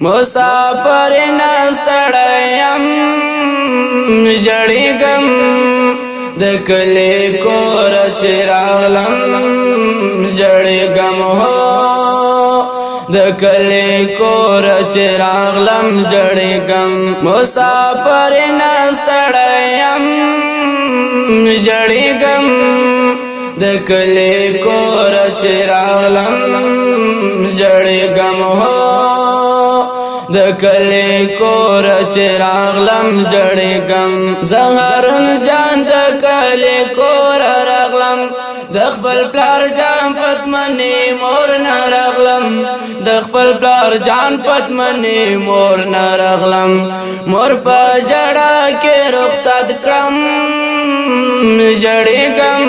مسافر نستړیم ژړېږم د کلي کور چې راغلم ژړېږم هو د کلي کور چې راغلم ژړېږم مسافر نستړیم ژړېږم د کلي کور چې راغلم ژړېږم هو د کلي کور چې راغلم ژړېږم زهر جان د کلي کور راغلم د خپل پلار جان پتمنې مور نه راغلم د خپل پلار جان پتمنې مور نه راغلم مور په ژړا کې رخصت کړم ژړېږم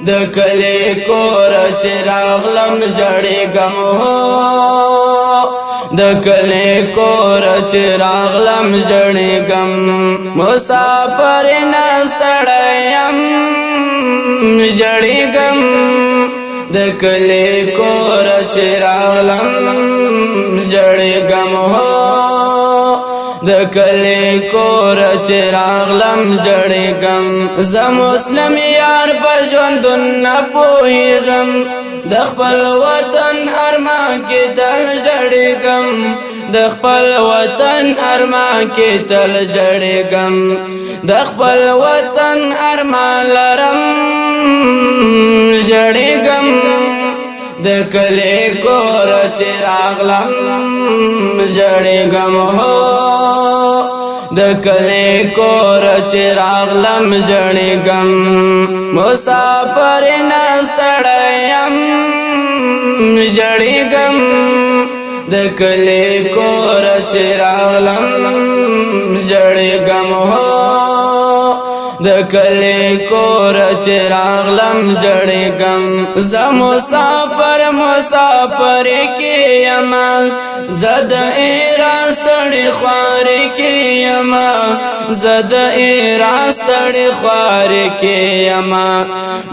د کلي کور چې راغلم ژړېږم د کلي کور چې راغلم ژړېږم مسافر نستړیم ژړېږم د کلي کور چې راغلم ژړېږم د کلي کور چې راغلم ژړېږم زه مسلم یار په ژوندون نه پوهېږم د خپل وطن ارمان کې تل ژړېږم د خپل وطن ارمان کې تل ژړېږم د خپل وطن ارمان لرم ژړېږم د کلي کور چې راغلم ژړېږم د کلي کور چې راغلم ژړېږم مسافر نستړیم ژړېږم د کلي کور چې راغلم ژړېږم د کلي کور چې راغلم ژړېږم زه مسافر کې یما زه د ایران ستړې خوارې کې یما زه د ایران ستړې خوارې کې یما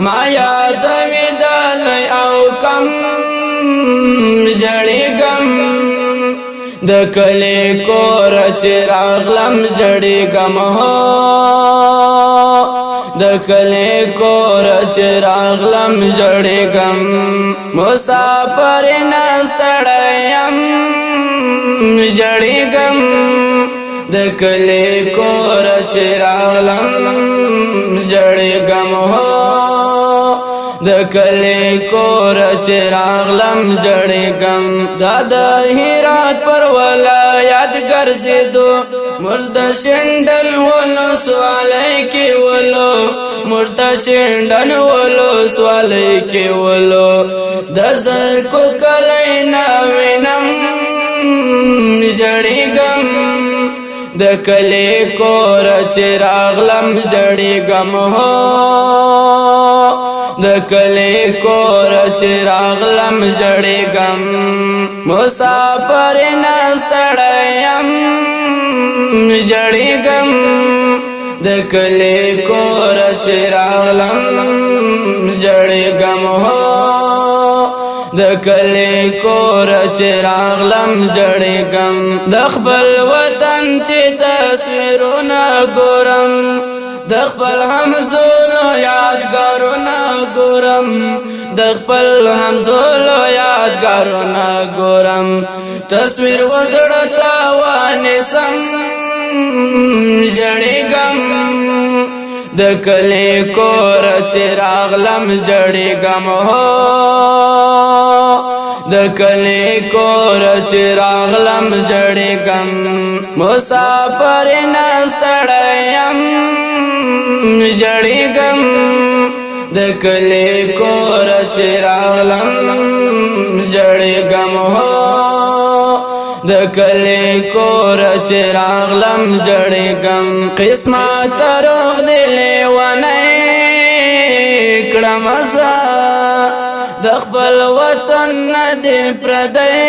ما یادوي د لوی او کم ژړېږم د کلي کور چې راغلم ژړېږم د کلي کور چې راغلم ژړېږم مسافر نستړیم ژړېږم د کلي کور چې راغلم ژړېږم د کلي کور چې راغلم ژړېږم دا د هرات پر ولایت ګرځېدو موږ د شینډل ولسوالۍ کې ولو موږ د شینډل ولسوالۍ کې ولو د زرکو کلی نه وینم ژړېږم د کلي کور چې راغلم ژړېږم د کلي کور چې راغلم ژړېږم مسافر نستړیم ژړېږم د کلي کور چې راغلم ژړېږم د کلي کور چې راغلم ژړېږم د خپل وطن چې تصویرونه ګورم د خپل همزولو یادګارونه ګورم د خپل همزولو یادګارونه ګورم تصویر وزړه ته وانیسم ژړېږم د کلي کور چې راغلم ژړېږم د کلي کور چې راغلم ژړېږم مسافر نستړیم ژړېږم د کلي کور چې راغلم ژړېږم د کلي کور چې راغلم ژړېږم قسمت روح دې لیونی کړم زه د خپل وطن نه دې پردی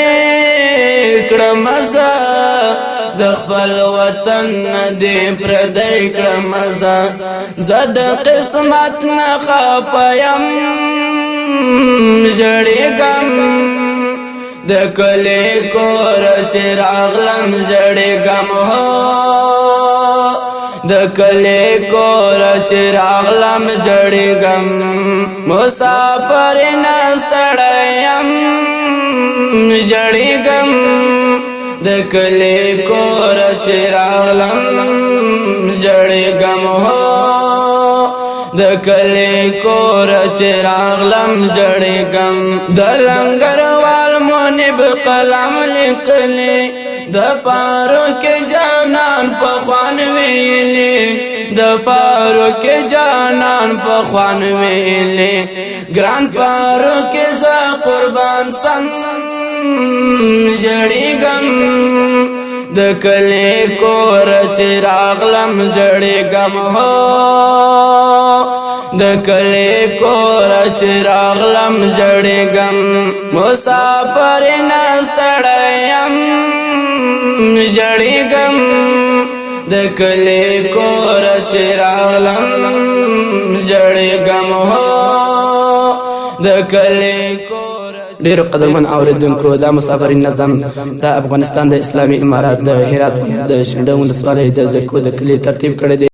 کړم زه د خپل وطن نه دې پردی کړم زه د قسمت نه خفه یم ژړېږم د کلی کور چې راغلم زړېږم هو د کلی کور چې راغلم زړېږم مسافر نه ستړی یم زړېږم د کلی کور چې راغلم زړېږم هو د کلی کور چې راغلم زړېږم د لنګروال منیب قلم لیکلی د پارو کې جانان په خوان ویلې د پارو کې جانان په خوان ویلې ګران پارو کې ز قربان سم زړېږم د کلی کور چې راغلم زړېږم هو د کلی کور چې راغلم زړېږم مسافر نه ستړی یم زړېږم د کلی کور چې راغلم زړېږم هو د کلی کور. ډیرو قدرمن اوریدونکو دا مسافرین نظم د افغانستان د اسلامي امارات د هرات د شینډه ولسوالۍ د زرکو د کلی ترتیب کړی دی.